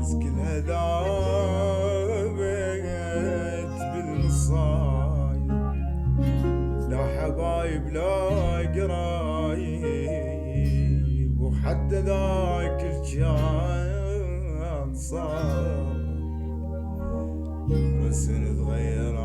ناس كلها ذابت بالمصايب، لا حبايب لا قرايب، وحتى ذاك الكان صار بس نتغير